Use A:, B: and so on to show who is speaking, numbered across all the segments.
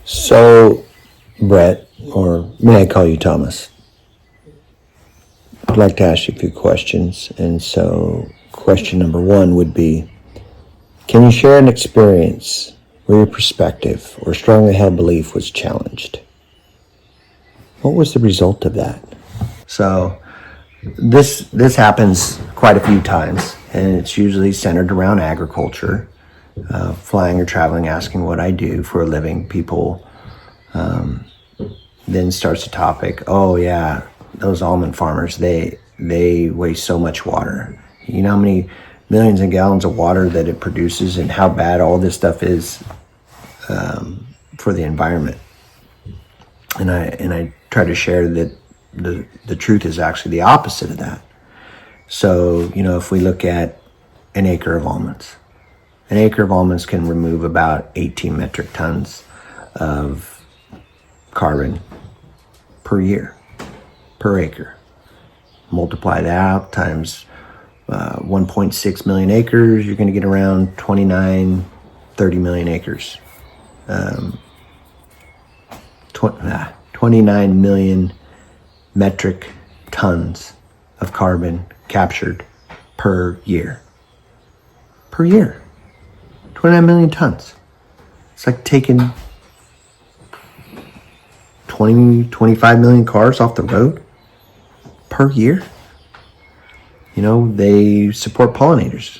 A: So, Brett, or may I call you Thomas? I'd like to ask you a few questions. And so, question number one would be, can you share an experience where your perspective or strongly held belief was challenged? What was the result of that? So, this happens quite a few times, and it's usually centered around agriculture. Flying or traveling, asking what I do for a living, people then starts the topic. Oh yeah, those almond farmers, they waste so much water. You know how many millions of gallons of water that it produces, and how bad all this stuff is for the environment. And I try to share that the truth is actually the opposite of that. So if we look at an acre of almonds, can remove about 18 metric tons of carbon per year, per acre. Multiply that out times 1.6 million acres, you're going to get around 30 million acres. 29 million metric tons of carbon captured per year. Per year. 29 million tons. It's like taking 25 million cars off the road per year. They support pollinators,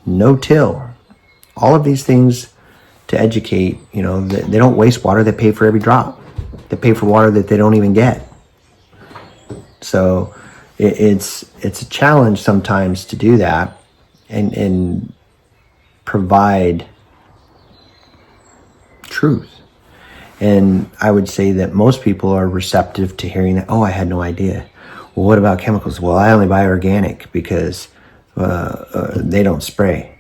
A: no-till, all of these things to educate. They don't waste water, they pay for every drop. They pay for water that they don't even get. So it's a challenge sometimes to do that and provide truth. And I would say that most people are receptive to hearing that. Oh, I had no idea. Well, what about chemicals? Well, I only buy organic because they don't spray.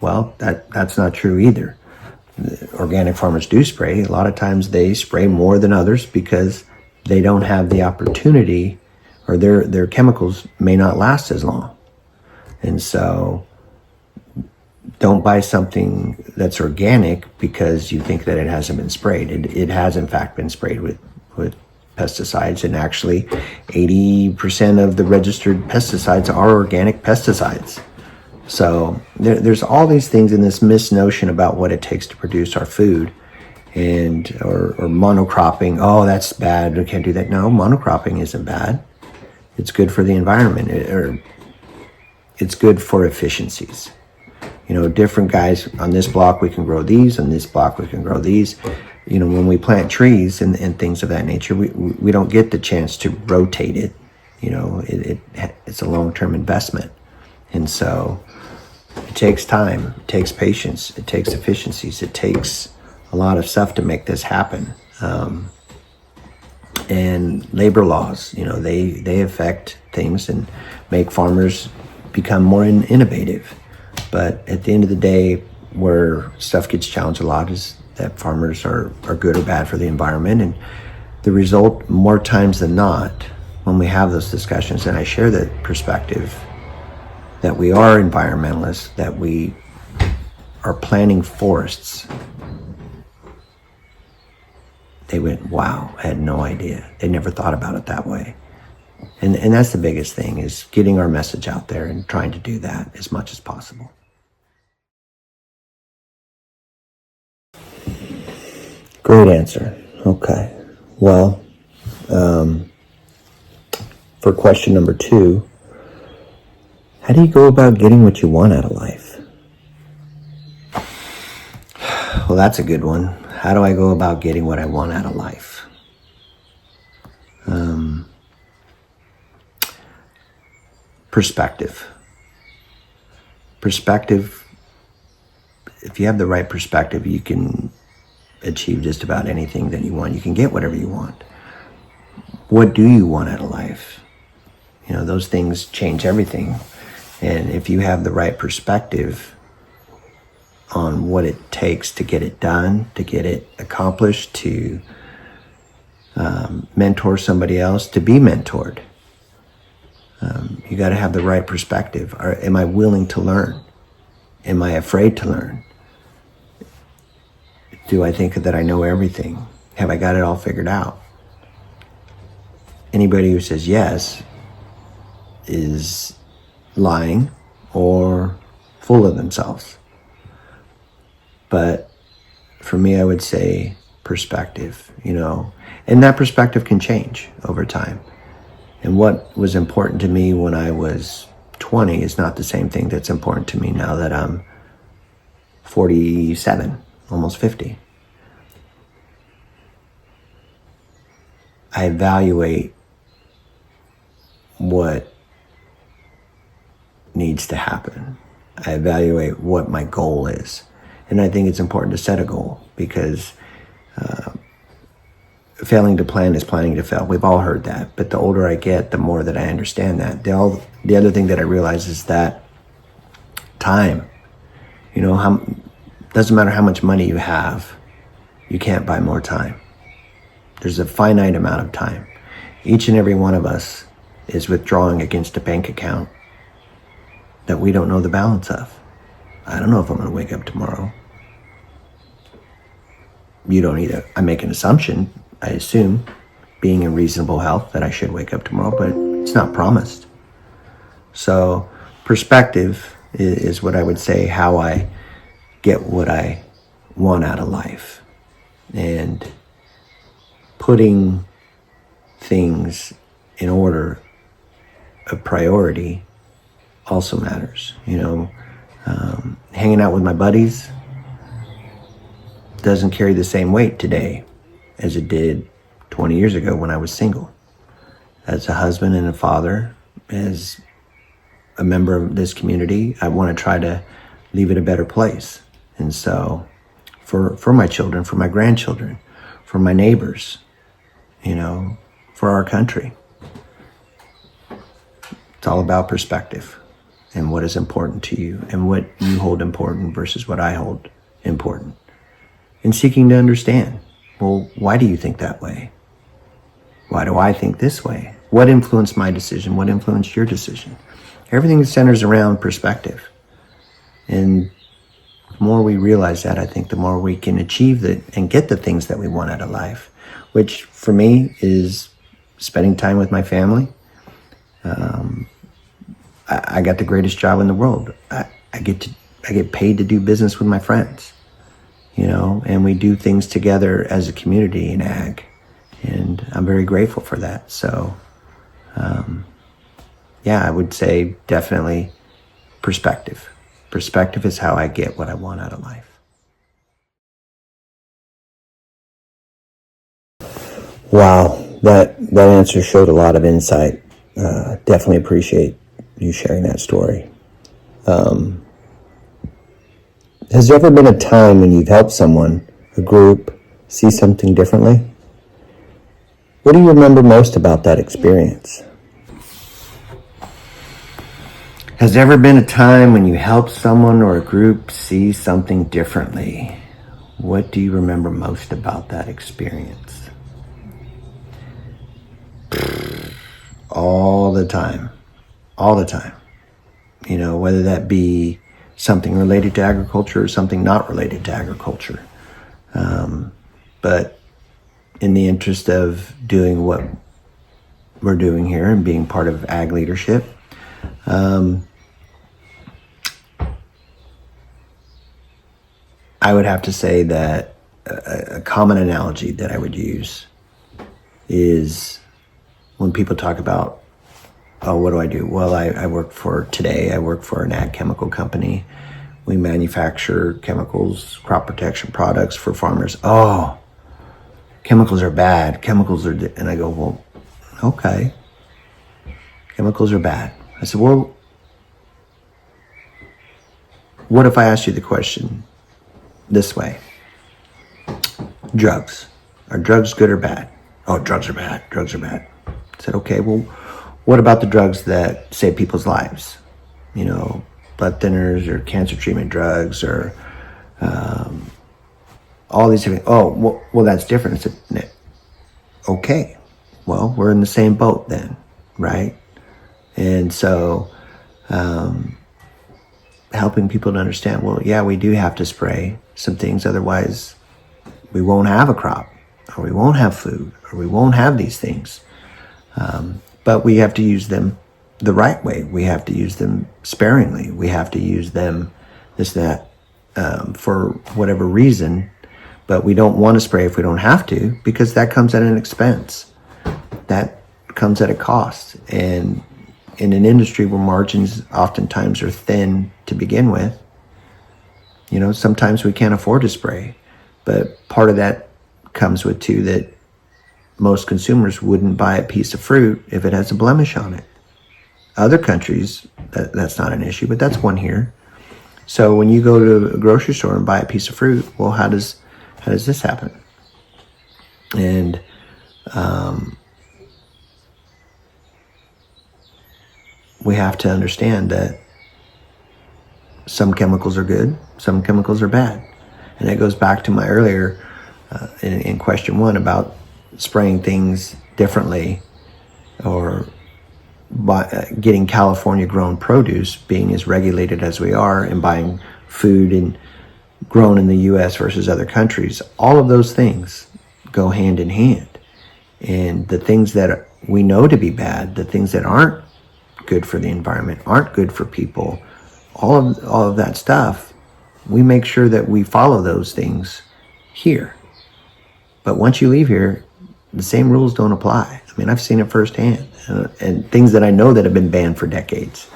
A: Well, that's not true either. Organic farmers do spray. A lot of times they spray more than others because they don't have the opportunity, or their chemicals may not last as long. And so don't buy something that's organic because you think that it hasn't been sprayed. It has in fact been sprayed with pesticides, and actually 80% of the registered pesticides are organic pesticides. So there's all these things in this misnotion about what it takes to produce our food, or monocropping. Oh, that's bad, we can't do that. No, monocropping isn't bad. It's good for the environment, or it's good for efficiencies. Different guys on this block, we can grow these, on this block we can grow these. When we plant trees and things of that nature, we don't get the chance to rotate it. It's a long-term investment. And so it takes time, it takes patience, it takes efficiencies, it takes a lot of stuff to make this happen. And labor laws, they affect things and make farmers become more innovative. But at the end of the day, where stuff gets challenged a lot is that farmers are good or bad for the environment. And the result, more times than not, when we have those discussions, and I share that perspective, that we are environmentalists, that we are planting forests, they went, wow, I had no idea. They never thought about it that way. And that's the biggest thing, is getting our message out there and trying to do that as much as possible. Great answer. Okay. Well, for question number 2, how do you go about getting what you want out of life? Well, that's a good one. How do I go about getting what I want out of life? Perspective. If you have the right perspective, you can achieve just about anything that you want. You can get whatever you want. What do you want out of life? Those things change everything. And if you have the right perspective on what it takes to get it done, to get it accomplished, to mentor somebody else, to be mentored, you got to have the right perspective. Am I willing to learn? Am I afraid to learn? Do I think that I know everything? Have I got it all figured out? Anybody who says yes is lying or full of themselves. But for me, I would say perspective, and that perspective can change over time. And what was important to me when I was 20 is not the same thing that's important to me now that I'm 47, almost 50. I evaluate what needs to happen. I evaluate what my goal is. And I think it's important to set a goal, because failing to plan is planning to fail. We've all heard that. But the older I get, the more that I understand that. The other thing that I realize is that time, doesn't matter how much money you have, you can't buy more time. There's a finite amount of time. Each and every one of us is withdrawing against a bank account that we don't know the balance of. I don't know if I'm going to wake up tomorrow. You don't either. I make an assumption, I assume, being in reasonable health, that I should wake up tomorrow, but it's not promised. So perspective is what I would say, how I get what I want out of life. And putting things in order of priority also matters. Hanging out with my buddies doesn't carry the same weight today as it did 20 years ago when I was single. As a husband and a father, as a member of this community, I want to try to leave it a better place. And so for my children, for my grandchildren, for my neighbors, for our country, it's all about perspective and what is important to you and what you hold important versus what I hold important. And seeking to understand, well, why do you think that way? Why do I think this way? What influenced my decision? What influenced your decision? Everything centers around perspective. And the more we realize that, I think the more we can achieve and get the things that we want out of life, which for me is spending time with my family. I got the greatest job in the world. I get paid to do business with my friends, and we do things together as a community in ag, and I'm very grateful for that. So, I would say definitely perspective. Perspective is how I get what I want out of life. Wow, that answer showed a lot of insight. Definitely appreciate you sharing that story. Has there ever been a time when you've helped someone, a group, see something differently? What do you remember most about that experience? Has there ever been a time when you helped someone or a group see something differently? What do you remember most about that experience? All the time. Whether that be something related to agriculture or something not related to agriculture. But in the interest of doing what we're doing here and being part of ag leadership, I would have to say that a common analogy that I would use is when people talk about, oh, what do I do? Well, I work for an ag chemical company. We manufacture chemicals, crop protection products for farmers. Oh, chemicals are bad. And I go, well, okay. Chemicals are bad. I said, well, what if I asked you the question this way? Drugs. Are drugs good or bad? Oh, drugs are bad. I said, okay, well, what about the drugs that save people's lives? Blood thinners or cancer treatment drugs or all these different, well, that's different. I said, okay, well, we're in the same boat then, right? And so helping people to understand, well, yeah, we do have to spray some things, otherwise we won't have a crop, or we won't have food, or we won't have these things. But we have to use them the right way. We have to use them sparingly. We have to use them for whatever reason. But we don't want to spray if we don't have to, because that comes at an expense. That comes at a cost. And in an industry where margins oftentimes are thin to begin with, sometimes we can't afford to spray. But part of that comes with too that most consumers wouldn't buy a piece of fruit if it has a blemish on it. Other countries, that's not an issue, but that's one here. So when you go to a grocery store and buy a piece of fruit, well, how does this happen? And we have to understand that some chemicals are good, some chemicals are bad. And that goes back to my earlier in question 1 about spraying things differently, or by getting California grown produce, being as regulated as we are, and buying food grown in the US versus other countries. All of those things go hand in hand. And the things that we know to be bad, the things that aren't good for the environment, aren't good for people, all of that stuff, we make sure that we follow those things here. But once you leave here, the same rules don't apply. I mean, I've seen it firsthand, and things that I know that have been banned for decades.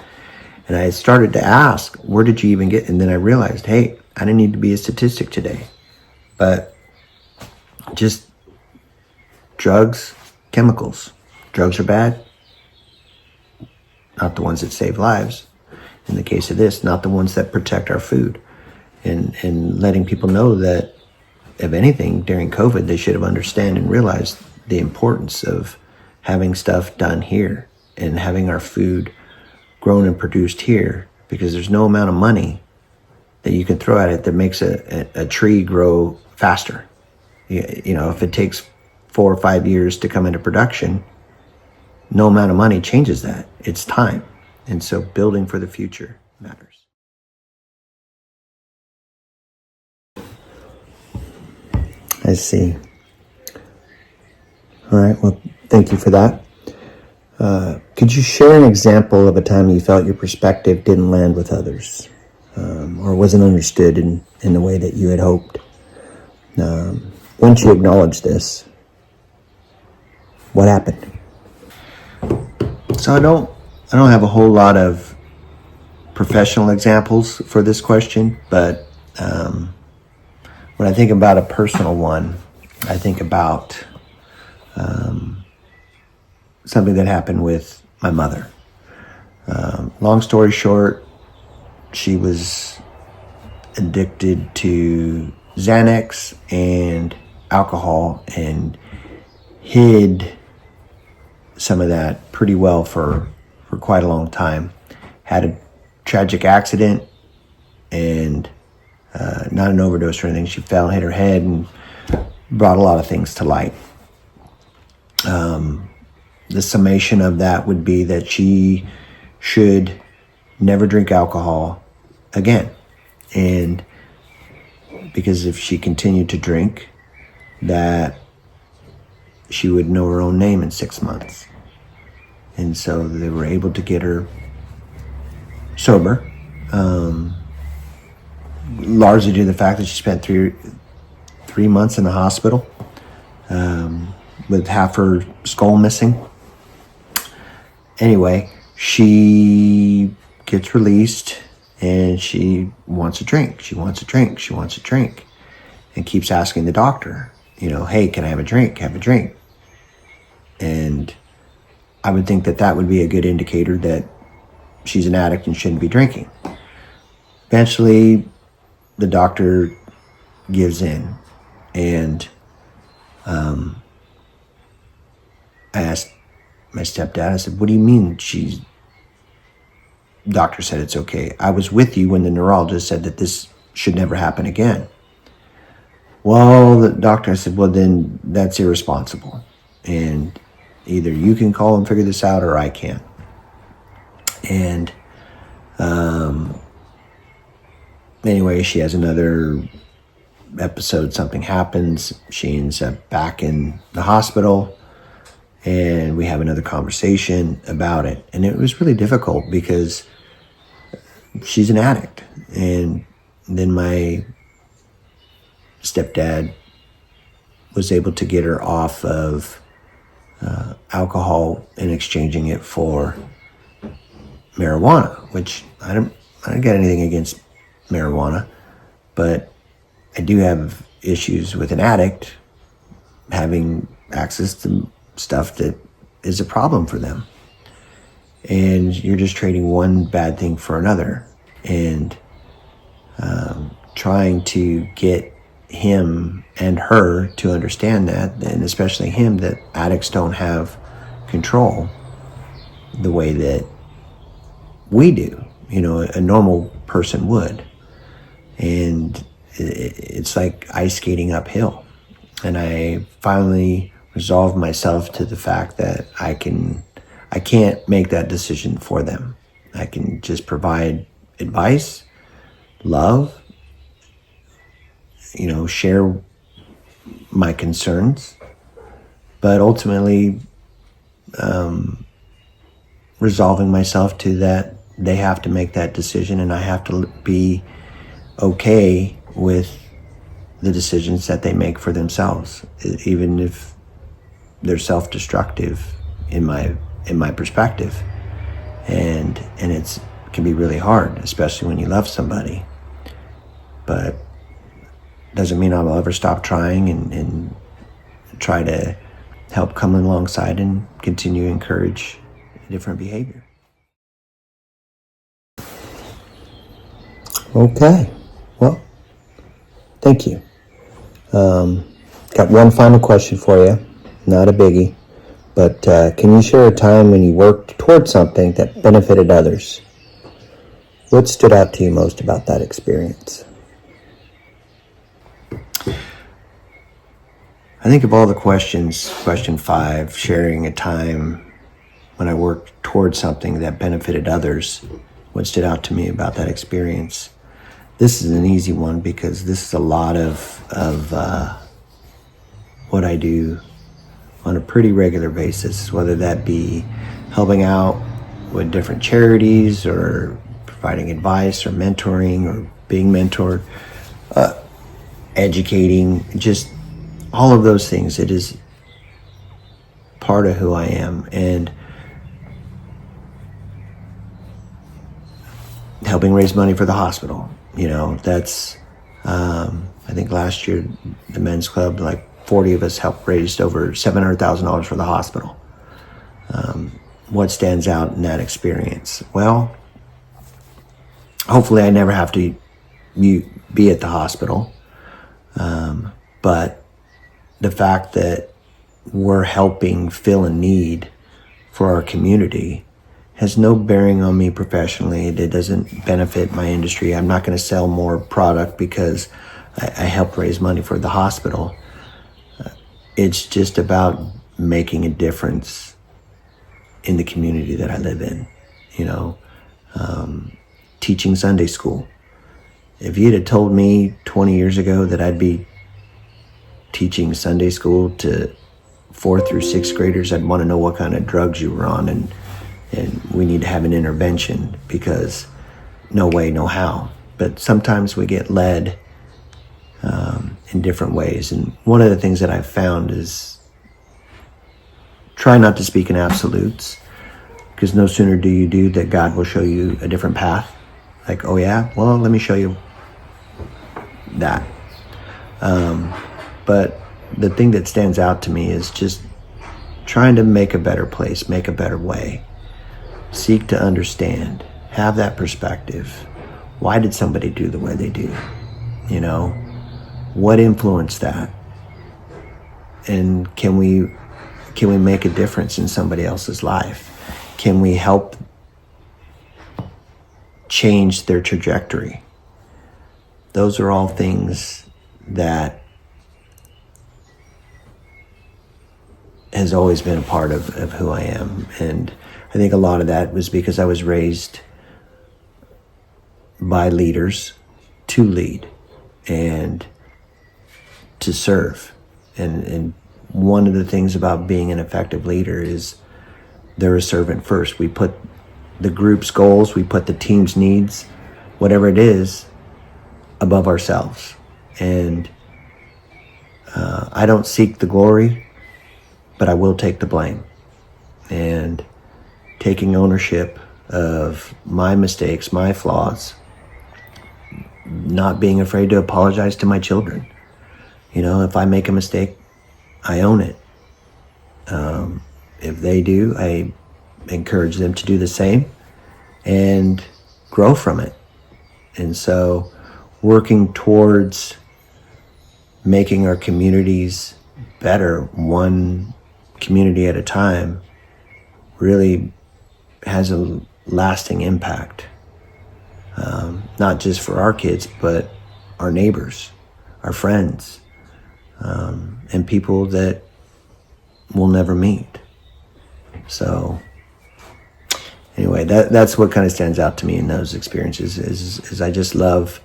A: And I started to ask, where did you even get? And then I realized, hey, I didn't need to be a statistic today, but just drugs, chemicals. Drugs are bad, not the ones that save lives. In the case of this, not the ones that protect our food. And letting people know that, if anything, during COVID, they should have understood and realized the importance of having stuff done here and having our food grown and produced here, because there's no amount of money that you can throw at it that makes a tree grow faster. If it takes 4 or 5 years to come into production, no amount of money changes that. It's time. And so building for the future matters. I see. All right. Well, thank you for that. Could you share an example of a time you felt your perspective didn't land with others, or wasn't understood in the way that you had hoped? Once you acknowledge this, what happened? So I don't have a whole lot of professional examples for this question, but when I think about a personal one, I think about something that happened with my mother. Long story short, she was addicted to Xanax and alcohol, and hid some of that pretty well for quite a long time. Had a tragic accident, and not an overdose or anything. She fell, hit her head, and brought a lot of things to light. The summation of that would be that she should never drink alcohol again. And because if she continued to drink, that she would know her own name in 6 months. And so they were able to get her sober, largely due to the fact that she spent three months in the hospital with half her skull missing. Anyway, she gets released, and she wants a drink. She wants a drink. She wants a drink, and keeps asking the doctor, hey, can I have a drink? Have a drink. And I would think that would be a good indicator that she's an addict and shouldn't be drinking. Eventually, the doctor gives in, and I asked my stepdad, I said, what do you mean doctor said it's okay? I was with you when the neurologist said that this should never happen again. Well, the doctor, I said, well, then that's irresponsible. And either you can call and figure this out, or I can. And anyway, she has another episode, something happens. She ends up back in the hospital, and we have another conversation about it. And it was really difficult because she's an addict. And then my stepdad was able to get her off of alcohol and exchanging it for marijuana, which I don't get anything against marijuana, but I do have issues with an addict having access to stuff that is a problem for them. And you're just trading one bad thing for another, and trying to get him and her to understand that, and especially him, that addicts don't have control the way that we do, a normal person would. And it's like ice skating uphill. And I finally resolved myself to the fact that I can't make that decision for them. I can just provide advice, love, share my concerns, but ultimately resolving myself to that they have to make that decision, and I have to be okay with the decisions that they make for themselves, even if they're self-destructive in my perspective. And it can be really hard, especially when you love somebody. But doesn't mean I'll ever stop trying and try to help come alongside and continue to encourage different behavior. Okay, well, thank you. Got one final question for you, not a biggie, but can you share a time when you worked towards something that benefited others? What stood out to you most about that experience? I think of all the questions, question 5, sharing a time when I worked towards something that benefited others, what stood out to me about that experience? This is an easy one because this is a lot of what I do on a pretty regular basis, whether that be helping out with different charities or providing advice or mentoring or being mentored, educating, just all of those things. It is part of who I am. And helping raise money for the hospital, that's, I think last year, the men's club, like 40 of us helped raise over $700,000 for the hospital. What stands out in that experience? Well, hopefully I never have to be at the hospital. But the fact that we're helping fill a need for our community has no bearing on me professionally. It doesn't benefit my industry. I'm not going to sell more product because I help raise money for the hospital. It's just about making a difference in the community that I live in. Teaching Sunday school. If you'd have told me 20 years ago that I'd be teaching Sunday school to 4th through 6th graders, I'd want to know what kind of drugs you were on, and we need to have an intervention, because no way, no how. But sometimes we get led in different ways. And one of the things that I've found is try not to speak in absolutes, because no sooner do you do that, God will show you a different path. Like, oh yeah, well, let me show you that. But the thing that stands out to me is just trying to make a better place, make a better way. Seek to understand, have that perspective. Why did somebody do the way they do? What influenced that? And can we make a difference in somebody else's life? Can we help change their trajectory? Those are all things that has always been a part of who I am. And I think a lot of that was because I was raised by leaders to lead. And to serve. And one of the things about being an effective leader is they're a servant first. We put the group's goals, we put the team's needs, whatever it is, above ourselves. And I don't seek the glory, but I will take the blame. And taking ownership of my mistakes, my flaws, not being afraid to apologize to my children. You know, if I make a mistake, I own it. If they do, I encourage them to do the same and grow from it. And so working towards making our communities better, one community at a time, really has a lasting impact. Not just for our kids, but our neighbors, our friends, and people that we'll never meet. So anyway, that's what kind of stands out to me in those experiences is I just love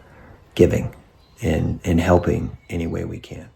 A: giving and helping any way we can.